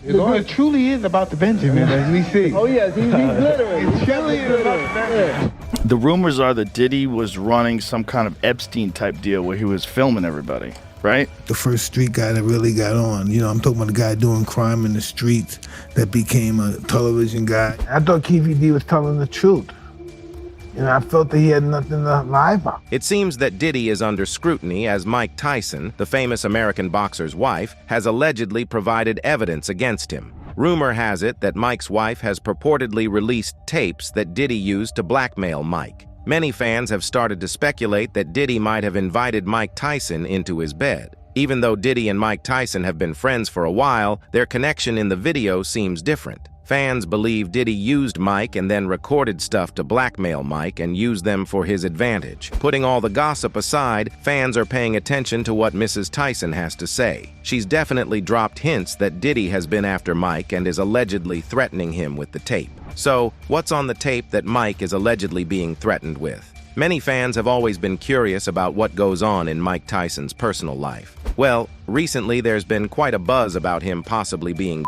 It truly is about the Benjamin, as we see. Oh yes, he's glittering. It truly is about the Benjamin. The rumors are that Diddy was running some kind of Epstein-type deal where he was filming everybody, right? The first street guy that really got on. You know, I'm talking about the guy doing crime in the streets that became a television guy. I thought Keefy D was telling the truth. And I felt that he had nothing to lie about. It seems that Diddy is under scrutiny as Mike Tyson, the famous American boxer's wife, has allegedly provided evidence against him. Rumor has it that Mike's wife has purportedly released tapes that Diddy used to blackmail Mike. Many fans have started to speculate that Diddy might have invited Mike Tyson into his bed. Even though Diddy and Mike Tyson have been friends for a while, their connection in the video seems different. Fans believe Diddy used Mike and then recorded stuff to blackmail Mike and use them for his advantage. Putting all the gossip aside, fans are paying attention to what Mrs. Tyson has to say. She's definitely dropped hints that Diddy has been after Mike and is allegedly threatening him with the tape. So, what's on the tape that Mike is allegedly being threatened with? Many fans have always been curious about what goes on in Mike Tyson's personal life. Well, recently there's been quite a buzz about him possibly being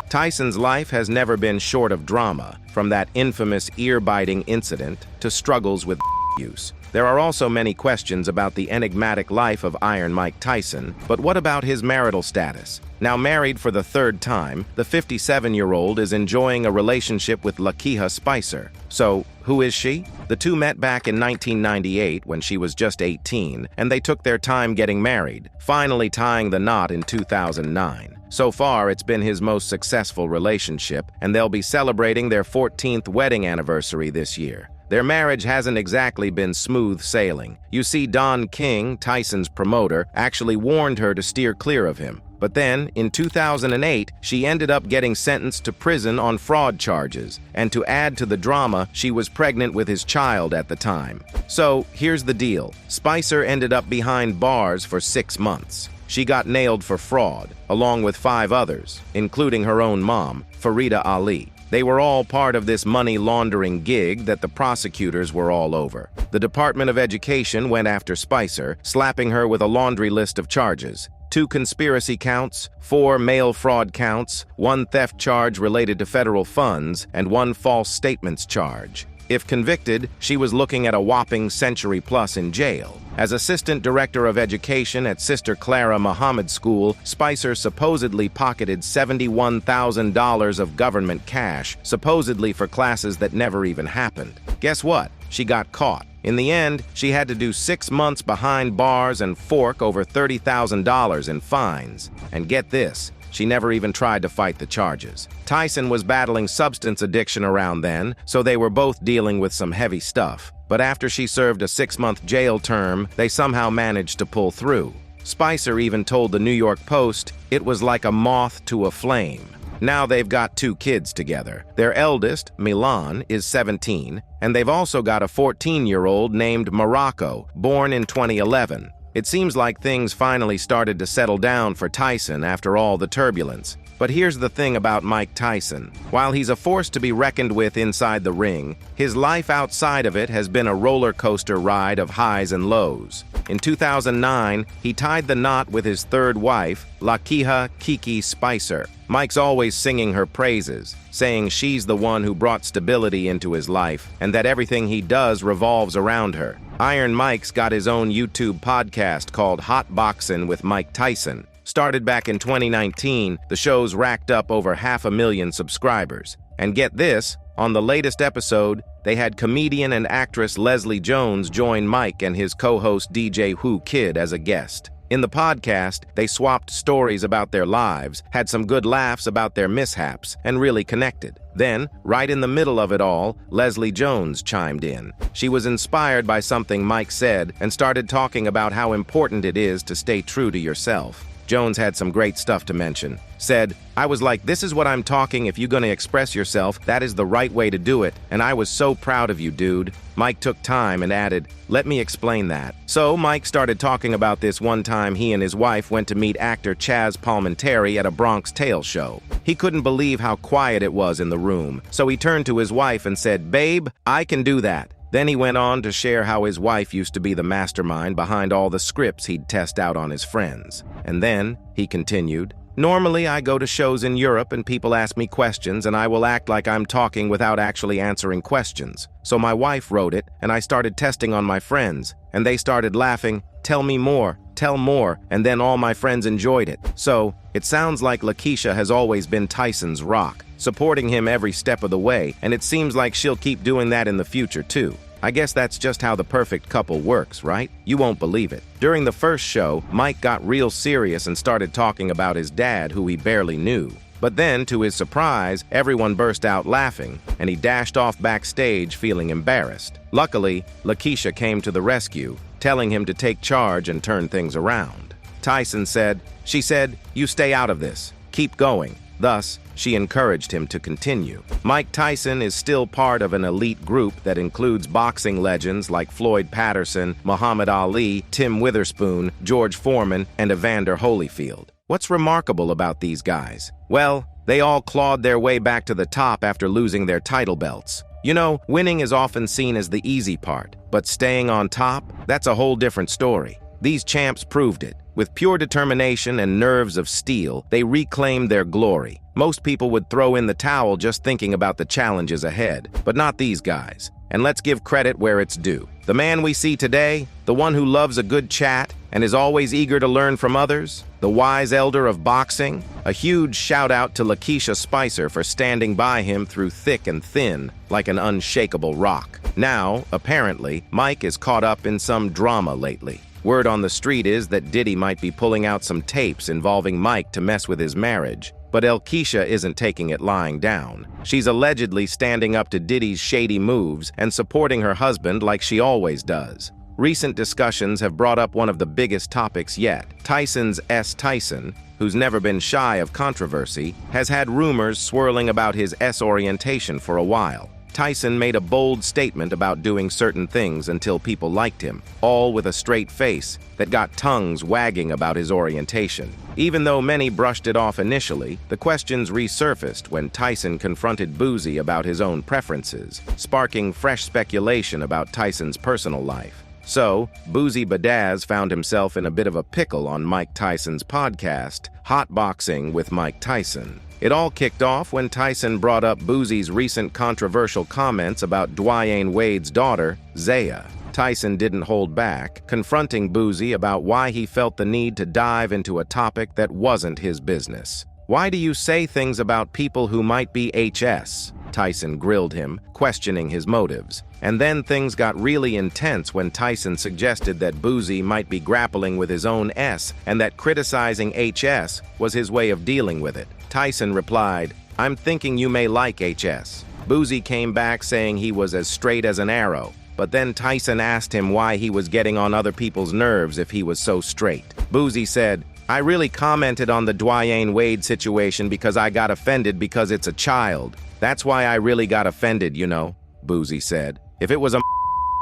Tyson's life has never been short of drama, from that infamous ear-biting incident to struggles with use. There are also many questions about the enigmatic life of Iron Mike Tyson, but what about his marital status? Now married for the third time, the 57-year-old is enjoying a relationship with Lakeisha Spicer. So, who is she? The two met back in 1998 when she was just 18, and they took their time getting married, finally tying the knot in 2009. So far, it's been his most successful relationship, and they'll be celebrating their 14th wedding anniversary this year. Their marriage hasn't exactly been smooth sailing. You see, Don King, Tyson's promoter, actually warned her to steer clear of him. But then, in 2008, she ended up getting sentenced to prison on fraud charges, and to add to the drama, she was pregnant with his child at the time. So, here's the deal. Spicer ended up behind bars for 6 months. She got nailed for fraud, along with 5 others, including her own mom, Farida Ali. They were all part of this money laundering gig that the prosecutors were all over. The Department of Education went after Spicer, slapping her with a laundry list of charges. 2 conspiracy counts, 4 mail fraud counts, 1 theft charge related to federal funds, and 1 false statements charge. If convicted, she was looking at a whopping century plus in jail. As Assistant Director of Education at Sister Clara Muhammad School, Spicer supposedly pocketed $71,000 of government cash, supposedly for classes that never even happened. Guess what? She got caught. In the end, she had to do 6 months behind bars and fork over $30,000 in fines. And get this, she never even tried to fight the charges. Tyson was battling substance addiction around then, so they were both dealing with some heavy stuff. But after she served a 6-month jail term, they somehow managed to pull through. Spicer even told the New York Post it was like a moth to a flame. Now they've got 2 kids together. Their eldest, Milan, is 17, and they've also got a 14-year-old named Morocco, born in 2011. It seems like things finally started to settle down for Tyson after all the turbulence. But here's the thing about Mike Tyson. While he's a force to be reckoned with inside the ring, his life outside of it has been a roller coaster ride of highs and lows. In 2009, he tied the knot with his 3rd wife, Lakeisha Kiki Spicer. Mike's always singing her praises, saying she's the one who brought stability into his life and that everything he does revolves around her. Iron Mike's got his own YouTube podcast called Hotboxin with Mike Tyson. Started back in 2019, the show's racked up over 500,000 subscribers. And get this, on the latest episode, they had comedian and actress Leslie Jones join Mike and his co-host DJ Whoo Kid as a guest. In the podcast, they swapped stories about their lives, had some good laughs about their mishaps, and really connected. Then, right in the middle of it all, Leslie Jones chimed in. She was inspired by something Mike said and started talking about how important it is to stay true to yourself. Jones had some great stuff to mention. Said, "I was like, this is what I'm talking. If you're gonna express yourself, that is the right way to do it. And I was so proud of you, dude." Mike took time and added, "Let me explain that." So Mike started talking about this one time he and his wife went to meet actor Chaz Palminteri at a Bronx Tale show. He couldn't believe how quiet it was in the room. So he turned to his wife and said, "Babe, I can do that." Then he went on to share how his wife used to be the mastermind behind all the scripts he'd test out on his friends. And then, he continued, Normally, I go to shows in Europe and people ask me questions and I will act like I'm talking without actually answering questions. So my wife wrote it and I started testing on my friends and they started laughing, tell me more, tell more, and then all my friends enjoyed it. So, it sounds like Lakeisha has always been Tyson's rock, supporting him every step of the way, and it seems like she'll keep doing that in the future too. I guess that's just how the perfect couple works, right? You won't believe it. During the first show, Mike got real serious and started talking about his dad, who he barely knew. But then, to his surprise, everyone burst out laughing, and he dashed off backstage feeling embarrassed. Luckily, Lakeisha came to the rescue, telling him to take charge and turn things around. Tyson said, "She said, you stay out of this. Keep going." Thus, she encouraged him to continue. Mike Tyson is still part of an elite group that includes boxing legends like Floyd Patterson, Muhammad Ali, Tim Witherspoon, George Foreman, and Evander Holyfield. What's remarkable about these guys? Well, they all clawed their way back to the top after losing their title belts. You know, winning is often seen as the easy part, but staying on top, that's a whole different story. These champs proved it. With pure determination and nerves of steel, they reclaimed their glory. Most people would throw in the towel just thinking about the challenges ahead, but not these guys. And let's give credit where it's due. The man we see today, the one who loves a good chat and is always eager to learn from others, the wise elder of boxing, a huge shout out to Lakeisha Spicer for standing by him through thick and thin, like an unshakable rock. Now, apparently, Mike is caught up in some drama lately. Word on the street is that Diddy might be pulling out some tapes involving Mike to mess with his marriage, but Lakeisha isn't taking it lying down. She's allegedly standing up to Diddy's shady moves and supporting her husband like she always does. Recent discussions have brought up one of the biggest topics yet. Tyson's Tyson, who's never been shy of controversy, has had rumors swirling about his orientation for a while. Tyson made a bold statement about doing certain things until people liked him, all with a straight face that got tongues wagging about his orientation. Even though many brushed it off initially, the questions resurfaced when Tyson confronted Boozy about his own preferences, sparking fresh speculation about Tyson's personal life. So, Boozy Badazz found himself in a bit of a pickle on Mike Tyson's podcast, Hotboxing with Mike Tyson. It all kicked off when Tyson brought up Boozy's recent controversial comments about Dwyane Wade's daughter, Zaya. Tyson didn't hold back, confronting Boozy about why he felt the need to dive into a topic that wasn't his business. "Why do you say things about people who might be HS?" Tyson grilled him, questioning his motives. And then things got really intense when Tyson suggested that Boozy might be grappling with his own S and that criticizing HS was his way of dealing with it. Tyson replied, "I'm thinking you may like HS." Boozy came back saying he was as straight as an arrow, but then Tyson asked him why he was getting on other people's nerves if he was so straight. Boozy said, "I really commented on the Dwyane Wade situation because I got offended because it's a child. That's why I really got offended, you know," Boozy said. "If it was a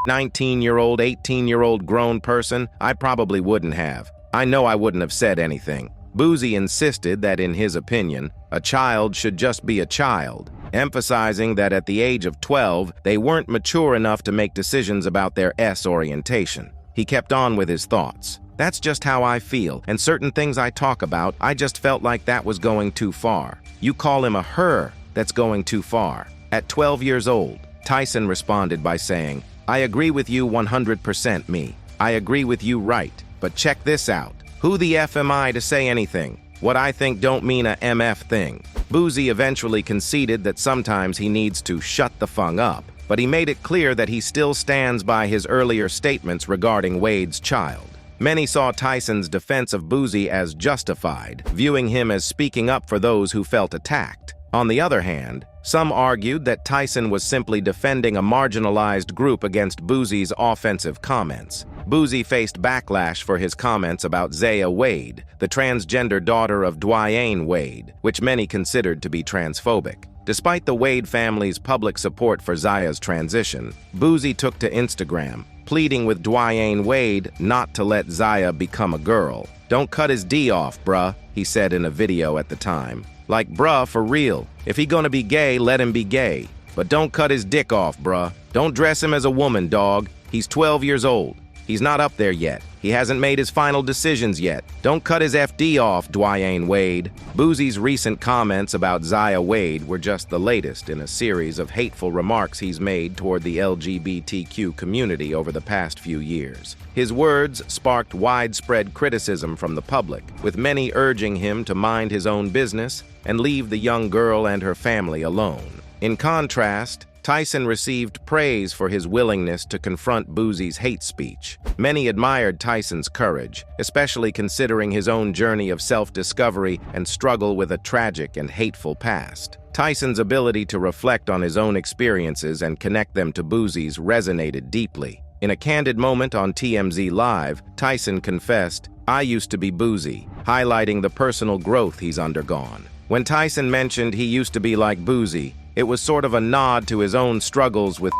19-year-old, 18-year-old grown person, I probably wouldn't have. I know I wouldn't have said anything." Boozy insisted that, in his opinion, a child should just be a child, emphasizing that at the age of 12, they weren't mature enough to make decisions about their orientation. He kept on with his thoughts. "That's just how I feel, and certain things I talk about, I just felt like that was going too far. You call him a her, that's going too far." At 12 years old, Tyson responded by saying, "I agree with you 100%, me. I agree with you right, but check this out. Who the F am I to say anything? What I think don't mean a MF thing." Boozy eventually conceded that sometimes he needs to shut the fung up, but he made it clear that he still stands by his earlier statements regarding Wade's child. Many saw Tyson's defense of Boozy as justified, viewing him as speaking up for those who felt attacked. On the other hand, some argued that Tyson was simply defending a marginalized group against Boozy's offensive comments. Boozy faced backlash for his comments about Zaya Wade, the transgender daughter of Dwyane Wade, which many considered to be transphobic. Despite the Wade family's public support for Zaya's transition, Boozy took to Instagram, pleading with Dwyane Wade not to let Zaya become a girl. "Don't cut his D off, bruh," he said in a video at the time. Like, bruh, for real. If he gonna be gay, let him be gay. But don't cut his dick off, bruh. Don't dress him as a woman, dog. He's 12 years old. He's not up there yet. He hasn't made his final decisions yet. Don't cut his FD off, Dwayne Wade. Boosie's recent comments about Zaya Wade were just the latest in a series of hateful remarks he's made toward the LGBTQ community over the past few years. His words sparked widespread criticism from the public, with many urging him to mind his own business and leave the young girl and her family alone. In contrast, Tyson received praise for his willingness to confront Boosie's hate speech. Many admired Tyson's courage, especially considering his own journey of self-discovery and struggle with a tragic and hateful past. Tyson's ability to reflect on his own experiences and connect them to Boosie's resonated deeply. In a candid moment on TMZ Live, Tyson confessed, "I used to be Boosie," highlighting the personal growth he's undergone. When Tyson mentioned he used to be like Boosie, it was sort of a nod to his own struggles with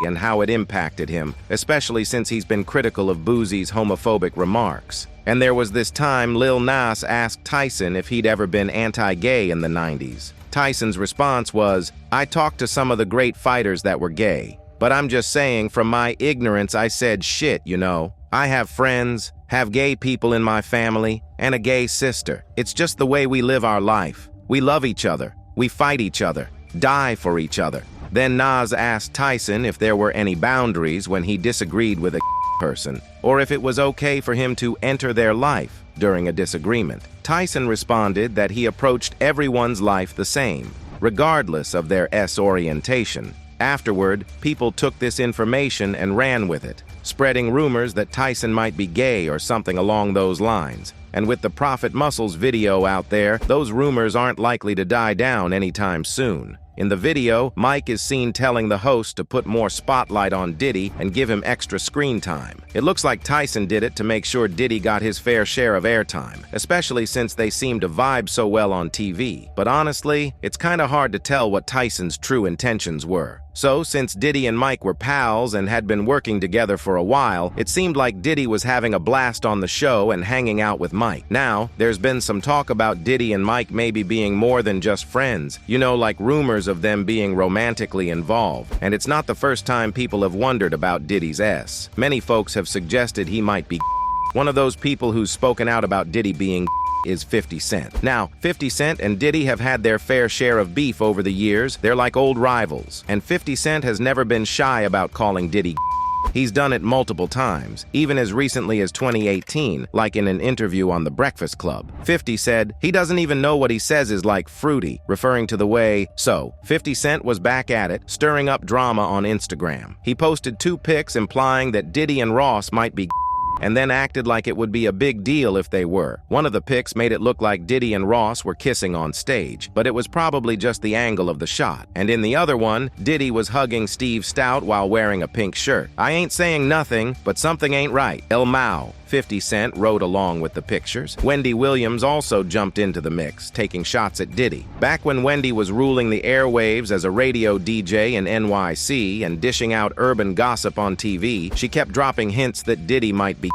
and how it impacted him, especially since he's been critical of Boosie's homophobic remarks. And there was this time Lil Nas asked Tyson if he'd ever been anti-gay in the 90s. Tyson's response was, "I talked to some of the great fighters that were gay, but I'm just saying from my ignorance I said shit, you know. I have friends, have gay people in my family, and a gay sister. It's just the way we live our life. We love each other. We fight each other. Die for each other." Then Nas asked Tyson if there were any boundaries when he disagreed with a person, or if it was okay for him to enter their life during a disagreement. Tyson responded that he approached everyone's life the same, regardless of their orientation. Afterward, people took this information and ran with it, spreading rumors that Tyson might be gay or something along those lines. And with the Prophet Muscles video out there, those rumors aren't likely to die down anytime soon. In the video, Mike is seen telling the host to put more spotlight on Diddy and give him extra screen time. It looks like Tyson did it to make sure Diddy got his fair share of airtime, especially since they seem to vibe so well on TV. But honestly, it's kinda hard to tell what Tyson's true intentions were. So, since Diddy and Mike were pals and had been working together for a while, it seemed like Diddy was having a blast on the show and hanging out with Mike. Now, there's been some talk about Diddy and Mike maybe being more than just friends, you know, like rumors of them being romantically involved. And it's not the first time people have wondered about Diddy's S. Many folks have suggested he might be one of those people who's spoken out about Diddy being is 50 Cent. Now, 50 Cent and Diddy have had their fair share of beef over the years. They're like old rivals. And 50 Cent has never been shy about calling Diddy. He's done it multiple times, even as recently as 2018, like in an interview on The Breakfast Club. 50 said, he doesn't even know what he says is like fruity, referring to the way. So, 50 Cent was back at it, stirring up drama on Instagram. He posted 2 pics implying that Diddy and Ross might be and then acted like it would be a big deal if they were. One of the pics made it look like Diddy and Ross were kissing on stage, but it was probably just the angle of the shot. And in the other one, Diddy was hugging Steve Stout while wearing a pink shirt. I ain't saying nothing, but something ain't right. El Mao. 50 Cent wrote along with the pictures. Wendy Williams also jumped into the mix, taking shots at Diddy. Back when Wendy was ruling the airwaves as a radio DJ in NYC and dishing out urban gossip on TV, she kept dropping hints that Diddy might be.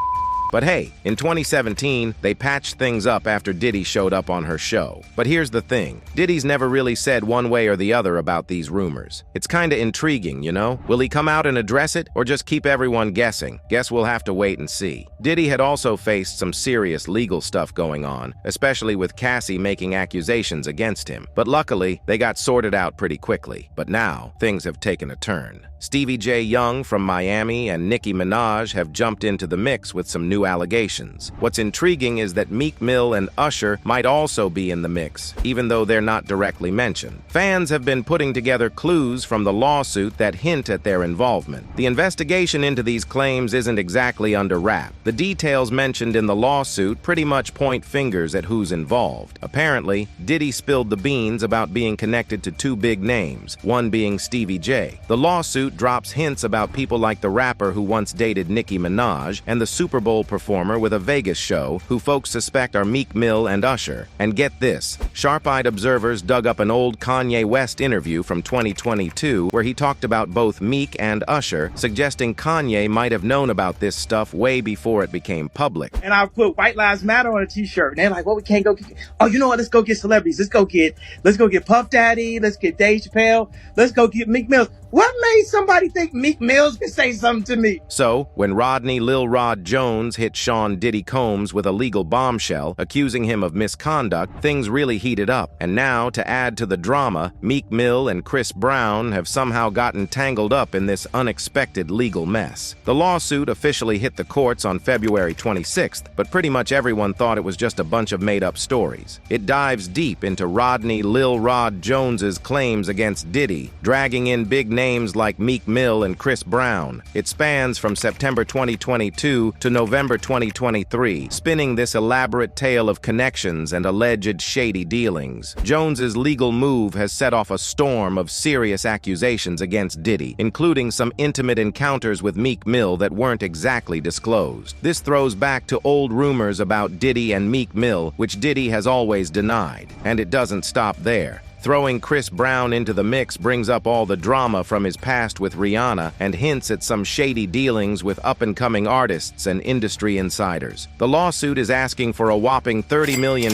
But hey, in 2017, they patched things up after Diddy showed up on her show. But here's the thing, Diddy's never really said one way or the other about these rumors. It's kinda intriguing, you know? Will he come out and address it, or just keep everyone guessing? Guess we'll have to wait and see. Diddy had also faced some serious legal stuff going on, especially with Cassie making accusations against him. But luckily, they got sorted out pretty quickly. But now, things have taken a turn. Stevie J. Young from Miami and Nicki Minaj have jumped into the mix with some new allegations. What's intriguing is that Meek Mill and Usher might also be in the mix, even though they're not directly mentioned. Fans have been putting together clues from the lawsuit that hint at their involvement. The investigation into these claims isn't exactly under wrap. The details mentioned in the lawsuit pretty much point fingers at who's involved. Apparently, Diddy spilled the beans about being connected to 2 big names, one being Stevie J. The lawsuit drops hints about people like the rapper who once dated Nicki Minaj and the Super Bowl performer with a Vegas show who folks suspect are Meek Mill and Usher. And get this, sharp-eyed observers dug up an old Kanye West interview from 2022 where he talked about both Meek and Usher, suggesting Kanye might have known about this stuff way before it became public. And I put White Lives Matter on a t-shirt. And they're like, well, we can't go get, oh, you know what? Let's go get celebrities. Let's go get Puff Daddy. Let's get Dave Chappelle. Let's go get Meek Mill. What made somebody think Meek Mills could say something to me? So, when Rodney Lil Rod Jones hit Sean Diddy Combs with a legal bombshell, accusing him of misconduct, things really heated up. And now, to add to the drama, Meek Mill and Chris Brown have somehow gotten tangled up in this unexpected legal mess. The lawsuit officially hit the courts on February 26th, but pretty much everyone thought it was just a bunch of made-up stories. It dives deep into Rodney Lil Rod Jones's claims against Diddy, dragging in big names like Meek Mill and Chris Brown. It spans from September 2022 to November 2023, spinning this elaborate tale of connections and alleged shady dealings. Jones's legal move has set off a storm of serious accusations against Diddy, including some intimate encounters with Meek Mill that weren't exactly disclosed. This throws back to old rumors about Diddy and Meek Mill, which Diddy has always denied. And it doesn't stop there. Throwing Chris Brown into the mix brings up all the drama from his past with Rihanna and hints at some shady dealings with up-and-coming artists and industry insiders. The lawsuit is asking for a whopping $30 million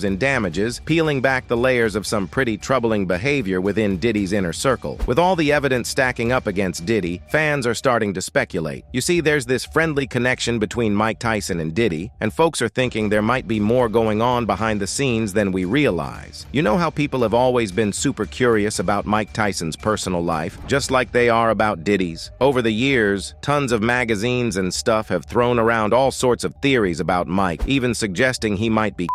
in damages, peeling back the layers of some pretty troubling behavior within Diddy's inner circle. With all the evidence stacking up against Diddy, fans are starting to speculate. You see, there's this friendly connection between Mike Tyson and Diddy, and folks are thinking there might be more going on behind the scenes than we realize. You know how people have always been super curious about Mike Tyson's personal life, just like they are about Diddy's. Over the years, tons of magazines and stuff have thrown around all sorts of theories about Mike, even suggesting he might be.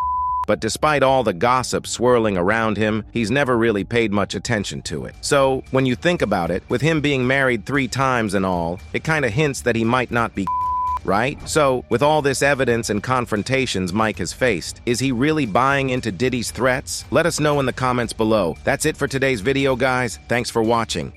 But despite all the gossip swirling around him, he's never really paid much attention to it. So, when you think about it, with him being married 3 times and all, it kinda hints that he might not be right? So, with all this evidence and confrontations Mike has faced, is he really buying into Diddy's threats? Let us know in the comments below. That's it for today's video, guys. Thanks for watching.